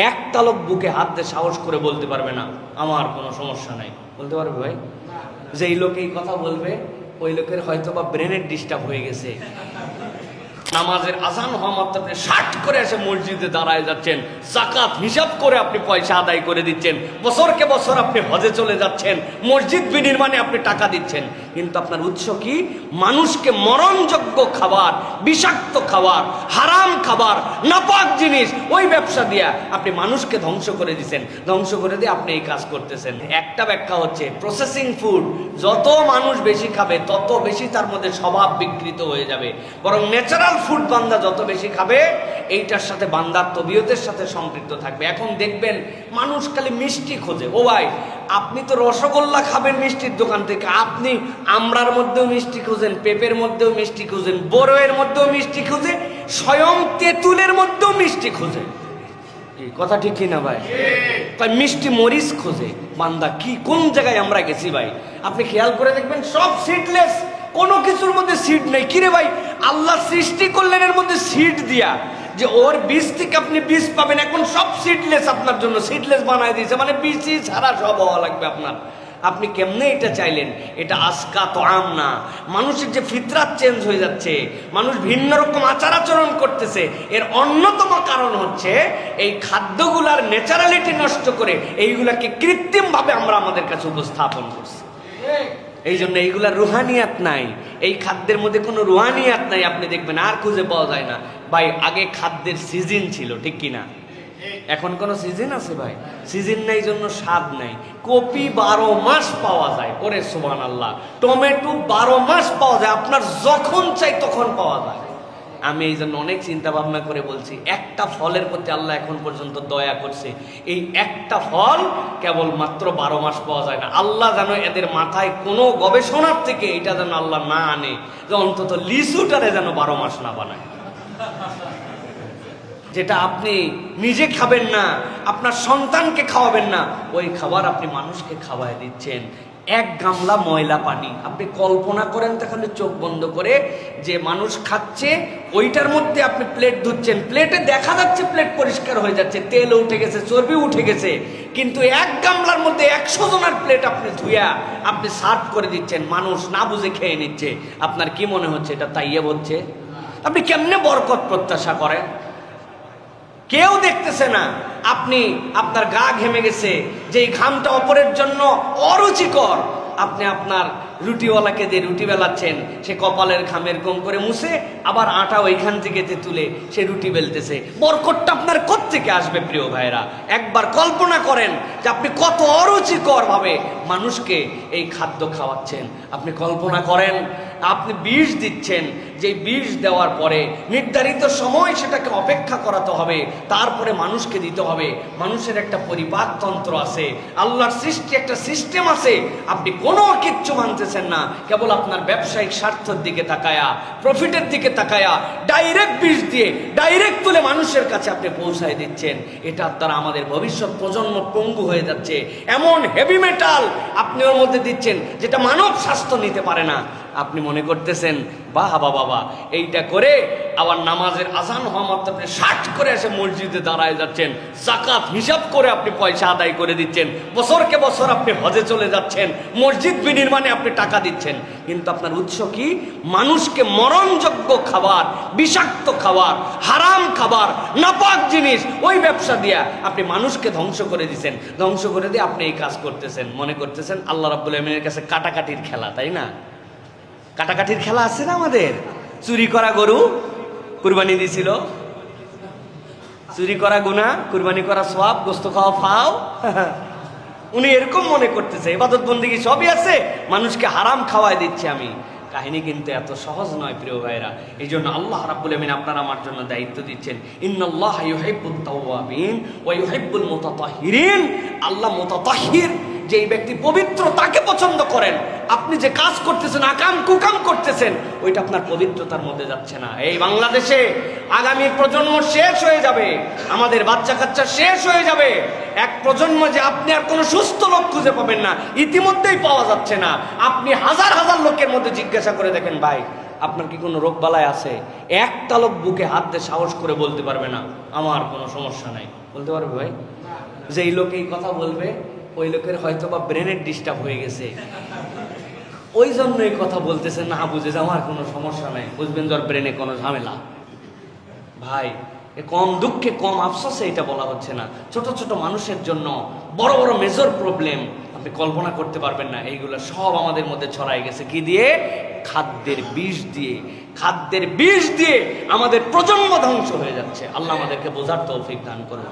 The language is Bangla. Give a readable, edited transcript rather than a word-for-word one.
একটা লোক বুকে হাত দিয়ে সাহস করে বলতে পারবে না আমার কোনো সমস্যা নাই। বলতে পারবে ভাই? যেই লোক এই কথা বলবে ওই লোকের হয়তো বা ব্রেনের ডিস্টার্ব হয়ে গেছে। নামাজের আজান হওয়া মাত্র আপনি শার্ট করে এসে মসজিদে দাঁড়ায় যাচ্ছেন, যাকাত হিসাব করে আপনি পয়সা আদায় করে দিচ্ছেন, বছরকে বছর আপনি হজে চলে যাচ্ছেন, মসজিদ বিনির্মাণে আপনি টাকা দিচ্ছেন, কিন্তু আপনার উৎস কি? মানুষকে মরণযোগ্য খাবার, বিষাক্ত খাবার, হারাম খাবার, নাপাক জিনিস, ওই ব্যবসা দিয়া আপনি মানুষকে ধ্বংস করে দিচ্ছেন। ধ্বংস করে দিয়ে আপনি এই কাজ করতেছেন। একটা ব্যাখ্যা হচ্ছে প্রসেসিং ফুড যত মানুষ বেশি খাবে তত বেশি তার মধ্যে স্বভাব বিকৃত হয়ে যাবে, বরং ন্যাচারাল ফুড বান্দা যত বেশি খাবে এইটার সাথে বান্দার তবিয়তের সাথে সম্পৃক্ত থাকবে। এখন দেখবেন মানুষ খালি মিষ্টি খোঁজে। ও ভাই, আপনি তো রসগোল্লা খাবেন মিষ্টির দোকান থেকে, আপনি আমড়ার মধ্যেও মিষ্টি খুঁজেন, পেঁপের মধ্যেও মিষ্টি খুঁজেন, বড়ইয়ের মধ্যেও মিষ্টি খুঁজে, স্বয়ং তেঁতুলের মধ্যেও মিষ্টি খুঁজে। কথা ঠিক কিনা ভাই? তাই মিষ্টি মরিচ খোঁজে বান্দা। কি কোন জায়গায় আমরা গেছি ভাই? আপনি খেয়াল করে দেখবেন সব সিডলেস, কোনো কিছুর মধ্যে সিড নেই। কিরে ভাই, আল্লাহ সৃষ্টি করলেন এর মধ্যে সিড দিয়া, যে ওর বীজ থেকে আপনি বীজ পাবেন, এখন সব সিডলেস আপনার জন্য সিডলেস বানায় দিয়েছে, মানে বীজই ছাড়া সব হওয়া লাগবে আপনার। আপনি কেমনে এটা চাইলেন? এটা আজকা তো আম না। মানুষের যে ফিতরাত চেঞ্জ হয়ে যাচ্ছে, মানুষ ভিন্ন রকম আচার আচরণ করতেছে, এর অন্যতম কারণ হচ্ছে এই খাদ্যগুলার ন্যাচারালিটি নষ্ট করে এইগুলাকে কৃত্রিমভাবে আমরা আমাদের কাছে উপস্থাপন করছি। এই জন্য এইগুলা রুহানিয়াত নাই, এই খাদ্যের মধ্যে কোনো রুহানিয়াত নাই। আপনি দেখবেন আর খুঁজে পাওয়া যায় না ভাই। আগে খাদ্যের সিজন ছিল, ঠিক কিনা? এখন কোন সিজন আছে ভাই? সিজন নাই জন্য স্বাদ নাই। কপি 12 মাস পাওয়া যায়, ওরে সুবহানাল্লাহ। টমেটো 12 মাস পাওয়া যায়, আপনার যখন চাই তখন পাওয়া যায়। আমি এই জন্য অনেক চিন্তা ভাবনা করে বলছি, একটা ফলের প্রতি আল্লাহ এখন পর্যন্ত দয়া করছে। এই একটা ফল কেবল মাত্র 12 মাস পাওয়া যায় না। আল্লাহ যেন এদের মাথায় কোনো গবেষণার থেকে এটা যেন আল্লাহ না আনে, যে অন্তত লিচুটারে যেন 12 মাস না বানায়। যেটা আপনি নিজে খাবেন না, আপনার সন্তানকে খাওয়াবেন না, ওই খাবার আপনি মানুষকে খাওয়ায় দিচ্ছেন। এক গামলা ময়লা পানি, আপনি কল্পনা করেন তাহলে চোখ বন্ধ করে, যে মানুষ খাচ্ছে ওইটার মধ্যে আপনি প্লেট ধুচ্ছেন, প্লেটে দেখা যাচ্ছে প্লেট পরিষ্কার হয়ে যাচ্ছে, তেল উঠে গেছে, চর্বি উঠে গেছে, কিন্তু এক গামলার মধ্যে 100 জনের প্লেট আপনি ধুইয়া আপনি সার্ভ করে দিচ্ছেন, মানুষ না বুঝে খেয়ে নিচ্ছে। আপনার কি মনে হচ্ছে এটা তাইয়ে হচ্ছে? আপনি কেমনে বরকত প্রত্যাশা করেন? কেউ দেখতেছে না। আপনি আপনার গা ঘেমে গেছে, যে ঘামটা অপরের জন্য অরুচিকর, আপনি আপনার রুটিওয়ালাকে দিয়ে রুটি বেলাচ্ছেন, সে কপালের ঘাম এরকম করে মুছে আবার আটা ওইখান থেকে তুলে সে রুটি বেলতেছে। বরকতটা আপনার কোত্থেকে আসবে প্রিয় ভাইরা? একবার কল্পনা করেন যে আপনি কত অরুচিকর ভাবে মানুষকে এই খাদ্য খাওয়াচ্ছেন। আপনি কল্পনা করেন আপনি বিষ দিচ্ছেন, যে বিষ দেওয়ার পরে নির্ধারিত সময় সেটাকে অপেক্ষা করাতে হবে, তারপরে মানুষকে দিতে হবে। মানুষের একটা পরিপাকতন্ত্র আছে, আল্লাহর সৃষ্টি একটা সিস্টেম আছে। আপনি কোনো কিচ্ছু মানতেছেন না, কেবল আপনার ব্যবসায়িক স্বার্থের দিকে তাকায়া, প্রফিটের দিকে তাকায়া ডাইরেক্ট বিষ দিয়ে ডাইরেক্ট তুলে মানুষের কাছে আপনি পৌঁছায় দিচ্ছেন। এটার দ্বারা আমাদের ভবিষ্যৎ প্রজন্ম পঙ্গু হয়ে যাচ্ছে। এমন হেভি মেটাল আপনি ওর মধ্যে দিচ্ছেন যেটা মানব স্বাস্থ্য নিতে পারে না। আপনি মনে করতেছেন বাবা বাবা, এইটা করে আবার নামাজের আজান হওয়া মাত্র আপনি শার্ট করে এসে মসজিদে দাঁড়ায় যাচ্ছেন, যাকাত হিসাব করে আপনি পয়সা আদায় করে দিচ্ছেন, বছরকে বছর আপনি হজে চলে যাচ্ছেন, মসজিদ বিনির্মাণে আপনি টাকা দিচ্ছেন, কিন্তু আপনার উৎস কি? মানুষকে মরণযোগ্য খাবার, বিষাক্ত খাবার, হারাম খাবার, নাপাক জিনিস, ওই ব্যবসা দিয়া আপনি মানুষকে ধ্বংস করে দিচ্ছেন। ধ্বংস করে দিয়ে আপনি এই কাজ করতেছেন, মনে করতেছেন আল্লাহ রাব্বুল আমিনের কাছে কাটাকাটির খেলা, তাই না? কাটাকাটির খেলা আছে না আমাদের? চুরি করা গরু কুরবানি দিছিল, চুরি করা গুনাহ, কুরবানি করা সওয়াব, গোশত খাওয়া ফাও। উনি এরকম মনে করতেছে ইবাদত বন্দেগী সবই আছে, মানুষকে হারাম খাওয়ায় দিচ্ছে আমি। কাহিনী কিন্তু এত সহজ নয় প্রিয় ভাইরা। এই জন্য আল্লাহ রাব্বুল আমিন আপনার আমার জন্য দায়িত্ব দিচ্ছেন, ইন্নাল্লাহা ইউহিব্বুত তাওয়াবিন ওয়া ইউহিব্বুল মুতাতাহহিরিন। আল্লাহ মুতাতাহহির, যে ব্যক্তি পবিত্র তাকে পছন্দ করেন। আপনি যে কাজ করতেছেন, আকাম কুকাম করতেছেন, ওইটা আপনার পবিত্রতার মধ্যে যাচ্ছে না। এই বাংলাদেশে আগামী প্রজন্ম শেষ হয়ে যাবে, আমাদের বাচ্চা কাচ্চা শেষ হয়ে যাবে। এক প্রজন্ম যে আপনি আর কোনো সুস্থ লোক খুঁজে পাবেন না, ইতিমধ্যেই পাওয়া যাচ্ছে না। আপনি হাজার হাজার লোকের মধ্যে জিজ্ঞাসা করে দেখেন, ভাই আপনার কি কোনো রোগ বালাই আছে? একটা লোক বুকে হাত দিয়ে সাহস করে বলতে পারবে না আমার কোনো সমস্যা নাই। বলতে পারবে ভাই? যে এই লোক এই কথা বলবে, ওই লোকের হয়তো বা ব্রেনের ডিস্টার্ব হয়ে গেছে, ওই জন্য এই কথা বলতেছে, না বুঝে যে আমার কোনো সমস্যা নাই, বুঝবেন যে ওর ব্রেনে কোনো ঝামেলা। ভাই, এ কম দুঃখে কম আফসোসে এটা বলা হচ্ছে না। ছোট ছোট মানুষের জন্য বড় বড় মেজর প্রবলেম আপনি কল্পনা করতে পারবেন না, এইগুলো সব আমাদের মধ্যে ছড়াই গেছে। কি দিয়ে? খাদ্যের বিষ দিয়ে। খাদ্যের বিষ দিয়ে আমাদের প্রজন্ম ধ্বংস হয়ে যাচ্ছে। আল্লাহ আমাদেরকে বোঝার তৌফিক দান করুন।